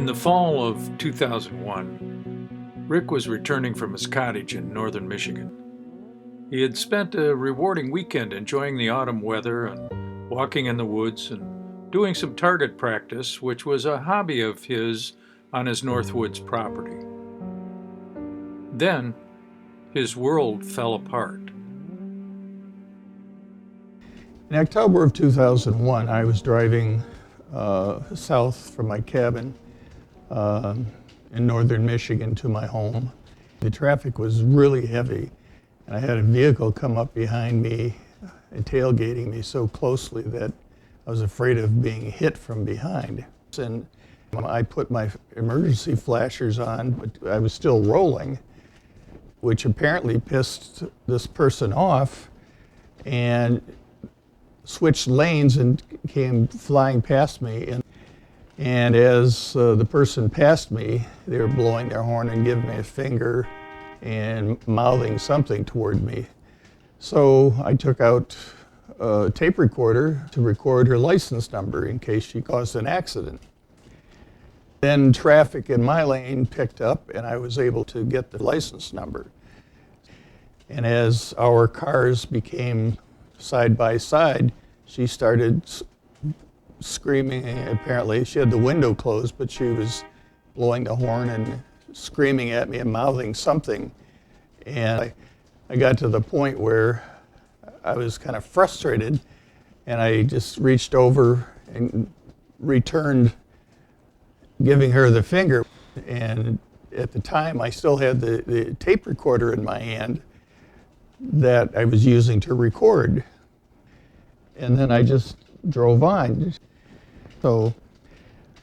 In the fall of 2001, Rick was returning from his cottage in northern Michigan. He had spent a rewarding weekend enjoying the autumn weather and walking in the woods and doing some target practice, which was a hobby of his on his Northwoods property. Then, his world fell apart. In October of 2001, I was driving south from my cabin in northern Michigan to my home. The traffic was really heavy, and I had a vehicle come up behind me and tailgating me so closely that I was afraid of being hit from behind. And I put my emergency flashers on, but I was still rolling, which apparently pissed this person off, and switched lanes and came flying past me. And as the person passed me, they were blowing their horn and giving me a finger and mouthing something toward me. So I took out a tape recorder to record her license number in case she caused an accident. Then traffic in my lane picked up and I was able to get the license number. And as our cars became side by side, she started screaming. Apparently she had the window closed, but she was blowing the horn and screaming at me and mouthing something. And I got to the point where I was kind of frustrated, and I just reached over and returned, giving her the finger. And at the time I still had the tape recorder in my hand that I was using to record. And then I just drove on. So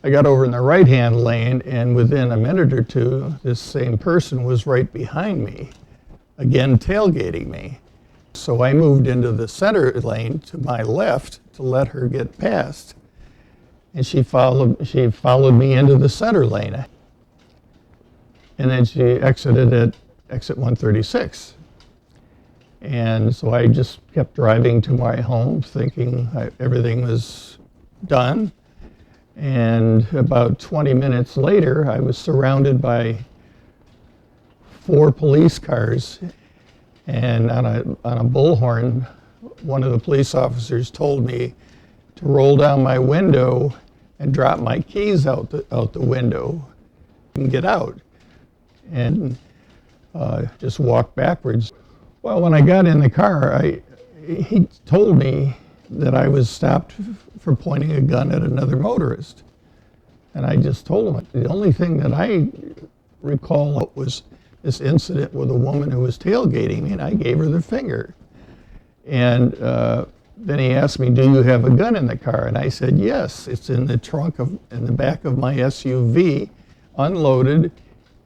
I got over in the right-hand lane, and within a minute or two, this same person was right behind me, again tailgating me. So I moved into the center lane to my left to let her get past. And she followed me into the center lane. And then she exited at exit 136. And so I just kept driving to my home thinking everything was done. And about 20 minutes later, I was surrounded by 4 police cars. And on a bullhorn, one of the police officers told me to roll down my window and drop my keys out the window and get out. And just walk backwards. Well, when I got in the car, he told me that I was stopped for pointing a gun at another motorist. And I just told him, the only thing that I recall was this incident with a woman who was tailgating me, and I gave her the finger. And then he asked me, do you have a gun in the car? And I said, yes, it's in the trunk in the back of my SUV, unloaded,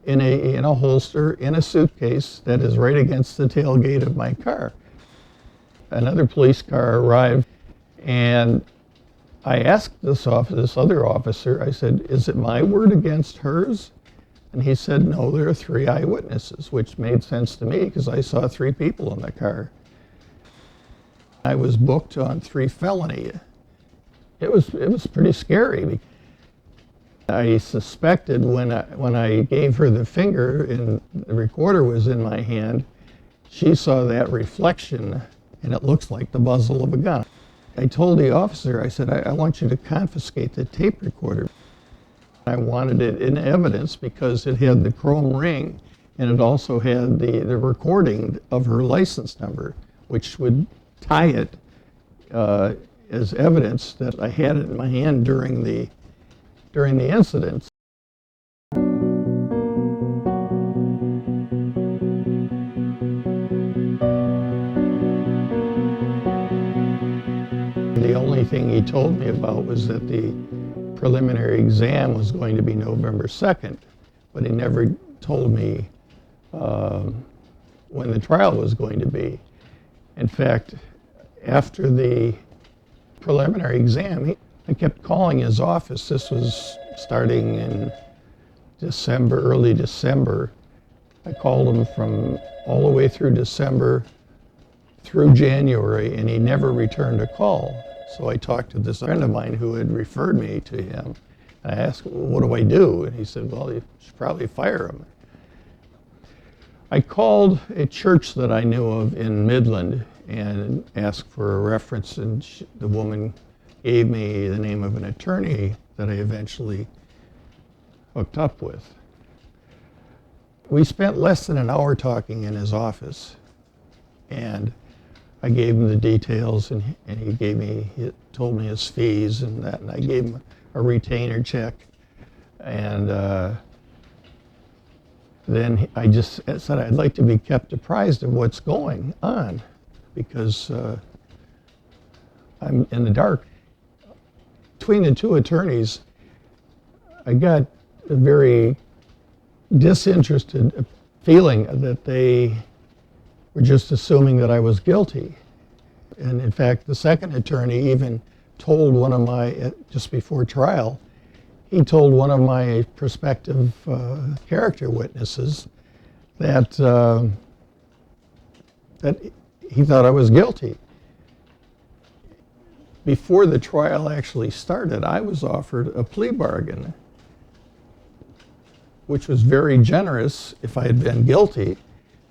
in a holster, in a suitcase that is right against the tailgate of my car. Another police car arrived, and I asked this other officer, I said, is it my word against hers? And he said, no, there are 3 eyewitnesses, which made sense to me because I saw 3 people in the car. I was booked on 3 felony. It was pretty scary. I suspected when I gave her the finger and the recorder was in my hand, she saw that reflection and it looks like the muzzle of a gun. I told the officer, I said, I want you to confiscate the tape recorder. I wanted it in evidence because it had the chrome ring and it also had the recording of her license number, which would tie it as evidence that I had it in my hand during the incident. The only thing he told me about was that the preliminary exam was going to be November 2nd, but he never told me when the trial was going to be. In fact, after the preliminary exam, I kept calling his office. This was starting in December, early December. I called him from all the way through December through January, and he never returned a call. So I talked to this friend of mine who had referred me to him, I asked, well, what do I do? And he said, well, you should probably fire him. I called a church that I knew of in Midland and asked for a reference, and the woman gave me the name of an attorney that I eventually hooked up with. We spent less than an hour talking in his office, and I gave him the details, and he told me his fees and that, and I gave him a retainer check, and then I just said I'd like to be kept apprised of what's going on, because I'm in the dark. Between the two attorneys, I got a very disinterested feeling that they were just assuming that I was guilty. And in fact, the second attorney even told one of my, just before trial, he told one of my prospective character witnesses that that he thought I was guilty. Before the trial actually started, I was offered a plea bargain, which was very generous if I had been guilty.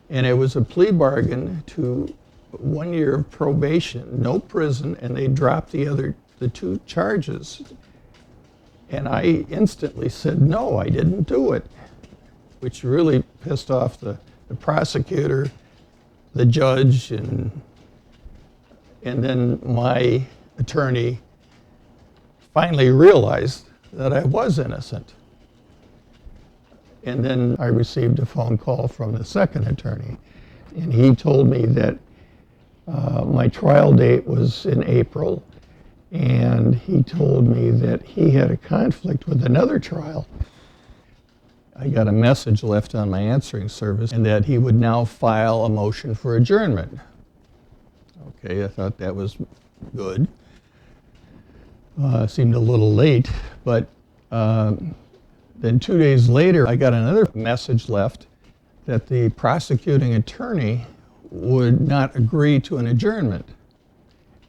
And it was a plea bargain to 1 year of probation, no prison, and they dropped the two charges. And I instantly said, no, I didn't do it, which really pissed off the prosecutor, the judge, and then my attorney finally realized that I was innocent. And then I received a phone call from the second attorney, and he told me that my trial date was in April, and he told me that he had a conflict with another trial. I got a message left on my answering service, and that he would now file a motion for adjournment. Okay, I thought that was good. Seemed a little late, but then 2 days later, I got another message left that the prosecuting attorney would not agree to an adjournment,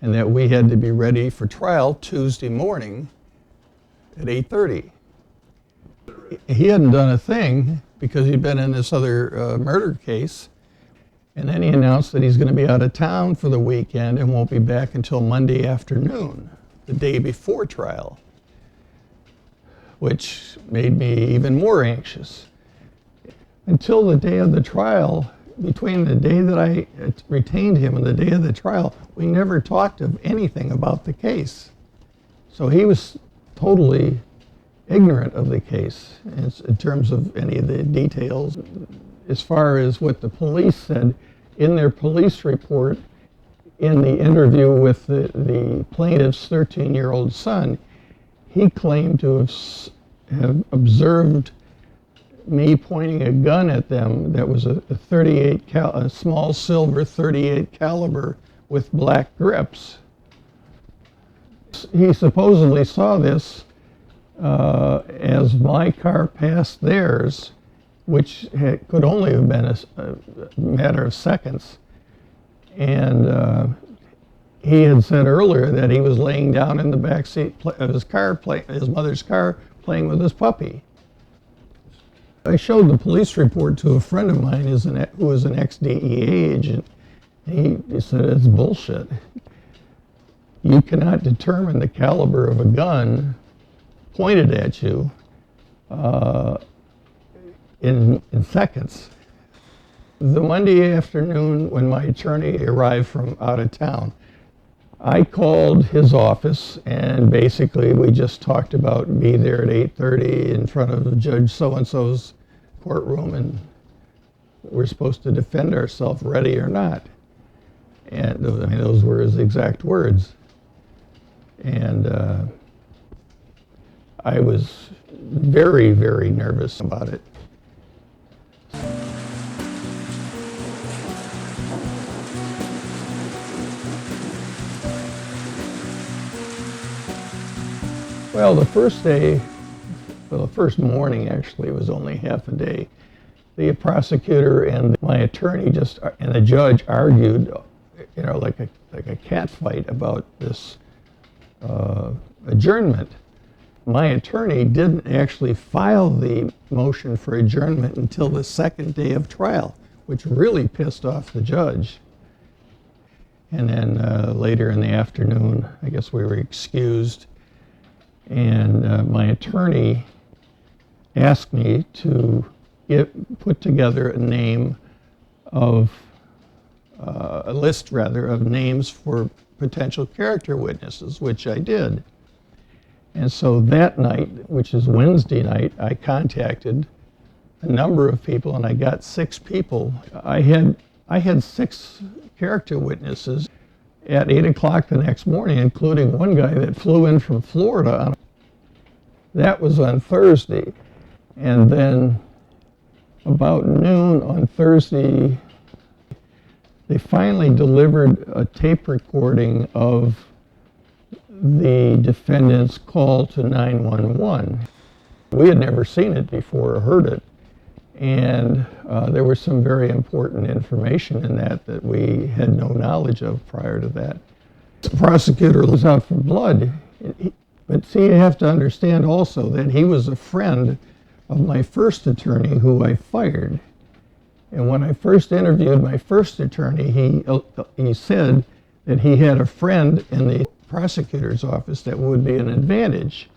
and that we had to be ready for trial Tuesday morning at 8:30. He hadn't done a thing because he'd been in this other murder case, and then he announced that he's going to be out of town for the weekend and won't be back until Monday afternoon, the day before trial, which made me even more anxious. Until the day of the trial, between the day that I retained him and the day of the trial, we never talked of anything about the case. So he was totally ignorant of the case in terms of any of the details. As far as what the police said, in their police report, in the interview with the plaintiff's 13-year-old son, he claimed to have observed me pointing a gun at them that was a small silver .38 caliber with black grips. He supposedly saw this as my car passed theirs, which could only have been a matter of seconds. And he had said earlier that he was laying down in the back seat of his car, his mother's car, playing with his puppy. I showed the police report to a friend of mine who was an ex-DEA agent. He said, it's bullshit. You cannot determine the caliber of a gun pointed at you in seconds. The Monday afternoon when my attorney arrived from out of town, I called his office, and basically we just talked about be there at 8:30 in front of Judge so-and-so's courtroom, and we're supposed to defend ourselves, ready or not. And those were his exact words. And I was very, very nervous about it. Well, the first morning actually was only half a day. The prosecutor and my attorney and the judge argued, like a cat fight about this adjournment. My attorney didn't actually file the motion for adjournment until the second day of trial, which really pissed off the judge. And then later in the afternoon, I guess we were excused, and my attorney asked me to put together a list of names for potential character witnesses, which I did. And so that night, which is Wednesday night, I contacted a number of people, and I got 6 people. I had 6 character witnesses at 8 o'clock the next morning, including one guy that flew in from Florida. That was on Thursday. And then about noon on Thursday, they finally delivered a tape recording of the defendant's call to 911. We had never seen it before or heard it, and there was some very important information in that we had no knowledge of prior to that. The prosecutor was out for blood, but see, you have to understand also that he was a friend of my first attorney who I fired. And when I first interviewed my first attorney, he said that he had a friend in the prosecutor's office that would be an advantage.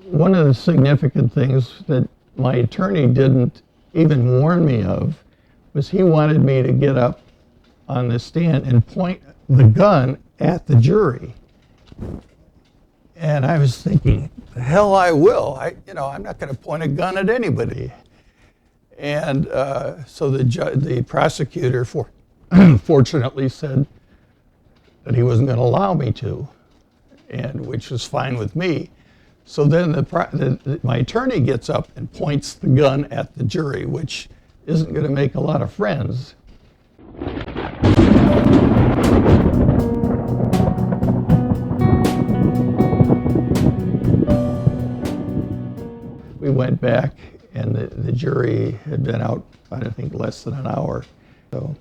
One of the significant things that my attorney didn't even warn me of was he wanted me to get up on the stand and point the gun at the jury. And I was thinking, the hell I will. I'm not going to point a gun at anybody. And so the prosecutor fortunately said that he wasn't going to allow me to, and which was fine with me. So then my attorney gets up and points the gun at the jury, which isn't going to make a lot of friends. We went back, and the jury had been out, I think, less than an hour. So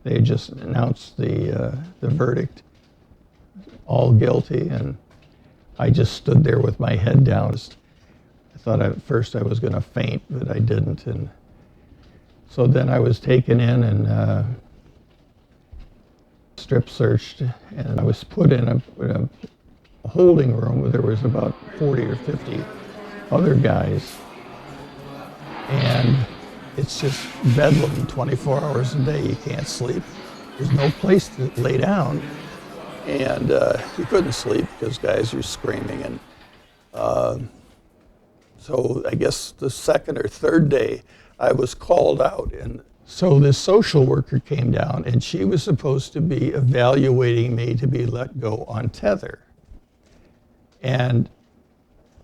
they had just announced the verdict, all guilty, and I just stood there with my head down. I thought at first I was going to faint, but I didn't. And so then I was taken in and strip searched, and I was put in a holding room where there was about 40 or 50 other guys. And it's just bedlam 24 hours a day. You can't sleep. There's no place to lay down. And you couldn't sleep because guys were screaming. And so I guess the second or third day, I was called out. And so this social worker came down, and she was supposed to be evaluating me to be let go on tether. And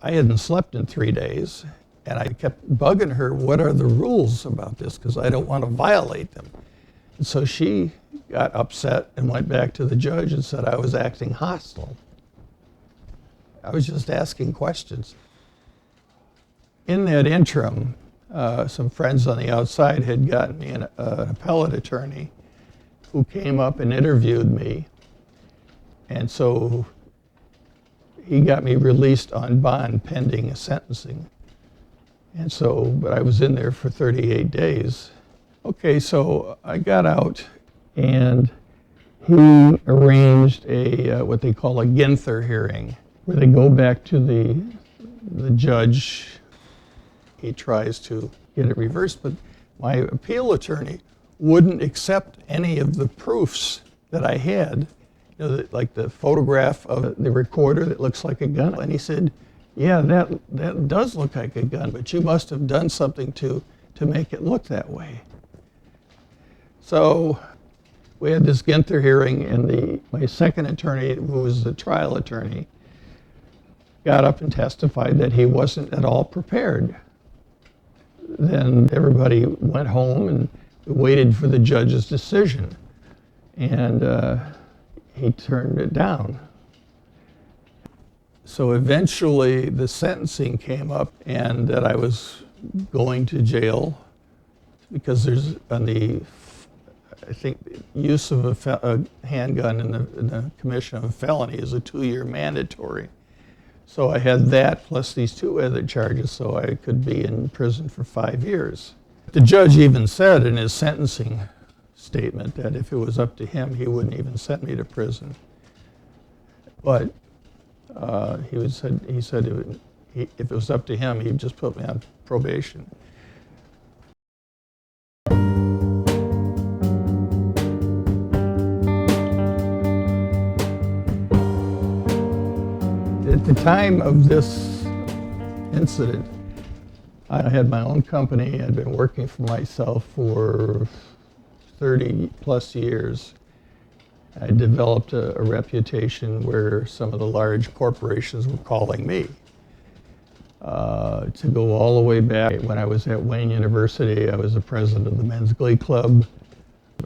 I hadn't slept in 3 days, and I kept bugging her, what are the rules about this? Because I don't want to violate them. And so she got upset and went back to the judge and said I was acting hostile. I was just asking questions. In that interim, some friends on the outside had gotten me an appellate attorney who came up and interviewed me. And so he got me released on bond pending sentencing. And so, but I was in there for 38 days. Okay, so I got out, and he arranged a what they call a Ginther hearing, where they go back to the judge. He tries to get it reversed, but my appeal attorney wouldn't accept any of the proofs that I had, like the photograph of the recorder that looks like a gun. And he said, yeah, that does look like a gun, but you must have done something to make it look that way. So we had this Ginther hearing, and my second attorney, who was the trial attorney, got up and testified that he wasn't at all prepared. Then everybody went home and waited for the judge's decision, and he turned it down. So eventually the sentencing came up, and that I was going to jail because there's I think use of a handgun in the commission of a felony is a 2-year mandatory. So I had that plus these two other charges, so I could be in prison for 5 years. The judge even said in his sentencing statement that if it was up to him, he wouldn't even send me to prison. But he said if it was up to him, he'd just put me on probation. At the time of this incident, I had my own company. I'd been working for myself for 30 plus years. I developed a reputation where some of the large corporations were calling me. To go all the way back, when I was at Wayne University, I was the president of the Men's Glee Club.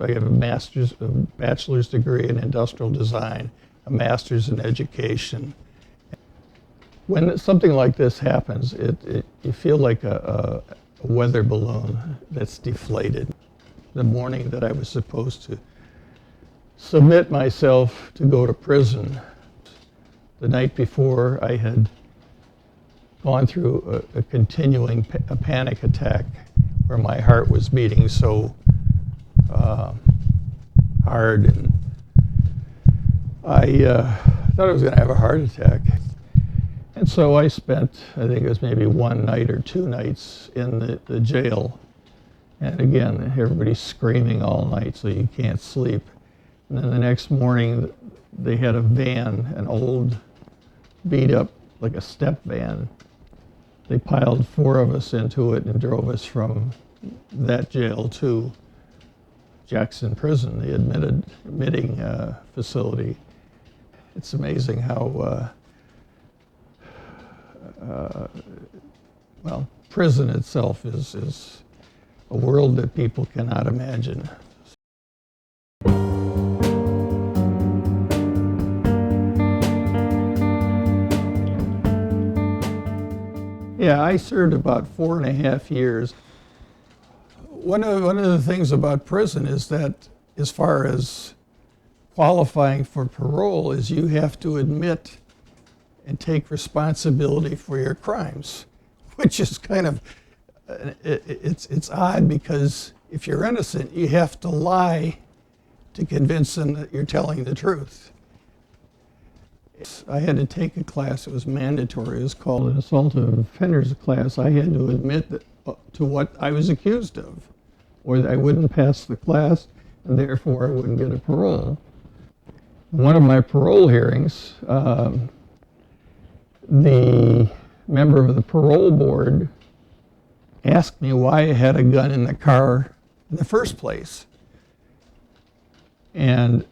I have a bachelor's degree in industrial design, a master's in education. When something like this happens, you feel like a weather balloon that's deflated. The morning that I was supposed to submit myself to go to prison, the night before I had gone through a continuing panic attack where my heart was beating so hard, and I thought I was going to have a heart attack. And so I spent, I think it was maybe one night or 2 nights in the jail. And again, everybody's screaming all night so you can't sleep. And then the next morning, they had a van, an old beat up, like a step van. They piled 4 of us into it and drove us from that jail to Jackson Prison, the admitting facility. It's amazing how well, prison itself is a world that people cannot imagine. Yeah, I served about 4.5 years. One of the things about prison is that as far as qualifying for parole is you have to admit and take responsibility for your crimes, which is kind of, it's odd because if you're innocent, you have to lie to convince them that you're telling the truth. I had to take a class, it was mandatory, it was called an assault of offenders class. I had to admit to what I was accused of, or I wouldn't pass the class, and therefore I wouldn't get a parole. One of my parole hearings, the member of the parole board asked me why I had a gun in the car in the first place. And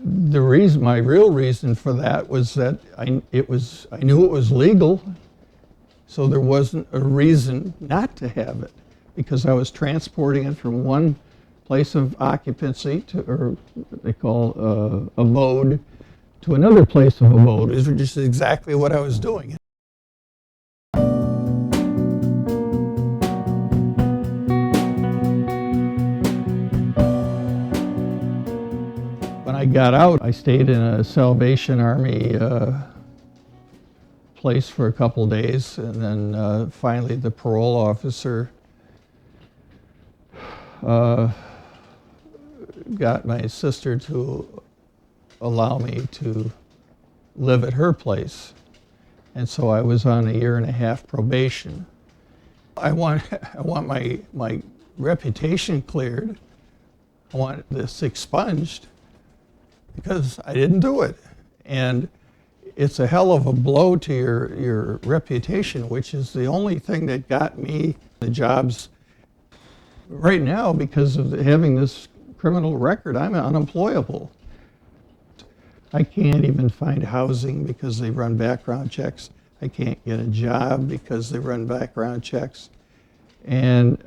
the reason, my real reason for that was that I knew it was legal, so there wasn't a reason not to have it, because I was transporting it from one place of occupancy to, or what they call abode, to another place of abode. It was just exactly what I was doing. When I got out, I stayed in a Salvation Army place for a couple days, and then finally the parole officer got my sister to allow me to live at her place. And so I was on a 1.5 year probation. I want my reputation cleared. I want this expunged because I didn't do it. And it's a hell of a blow to your reputation, which is the only thing that got me the jobs right now. Because of having this criminal record, I'm unemployable. I can't even find housing because they run background checks. I can't get a job because they run background checks. And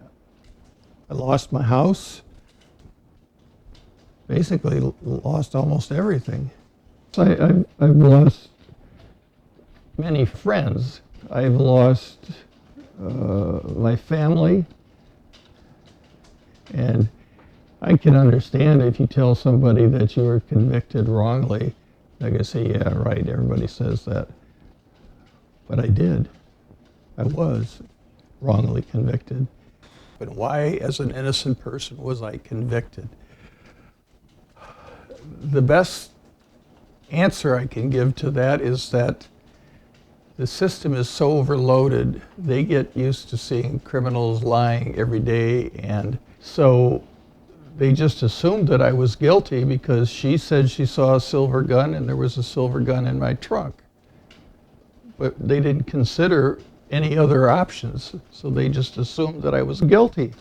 I lost my house. Basically lost almost everything. So I've lost many friends. I've lost my family. And I can understand if you tell somebody that you were convicted wrongly, they're going to say, yeah, right, everybody says that. But I did. I was wrongly convicted. But why, as an innocent person, was I convicted? The best answer I can give to that is that the system is so overloaded, they get used to seeing criminals lying every day, and so they just assumed that I was guilty because she said she saw a silver gun and there was a silver gun in my trunk. But they didn't consider any other options, so they just assumed that I was guilty.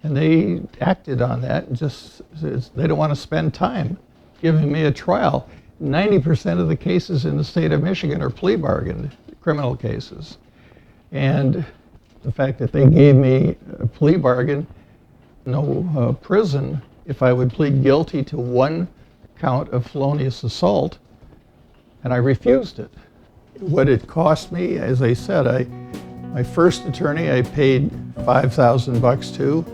And they acted on that and just, they don't want to spend time giving me a trial. 90% of the cases in the state of Michigan are plea bargained, criminal cases. And the fact that they gave me a plea bargain, no prison, if I would plead guilty to one count of felonious assault, and I refused it. What it cost me, as I said, my first attorney I paid $5,000 to,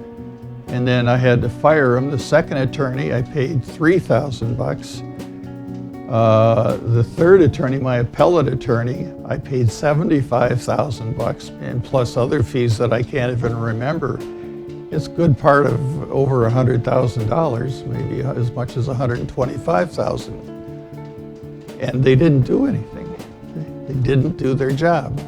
and then I had to fire him. The second attorney I paid $3,000. The third attorney, my appellate attorney, I paid $75,000, and plus other fees that I can't even remember. It's a good part of over $100,000, maybe as much as $125,000. And they didn't do anything. They didn't do their job.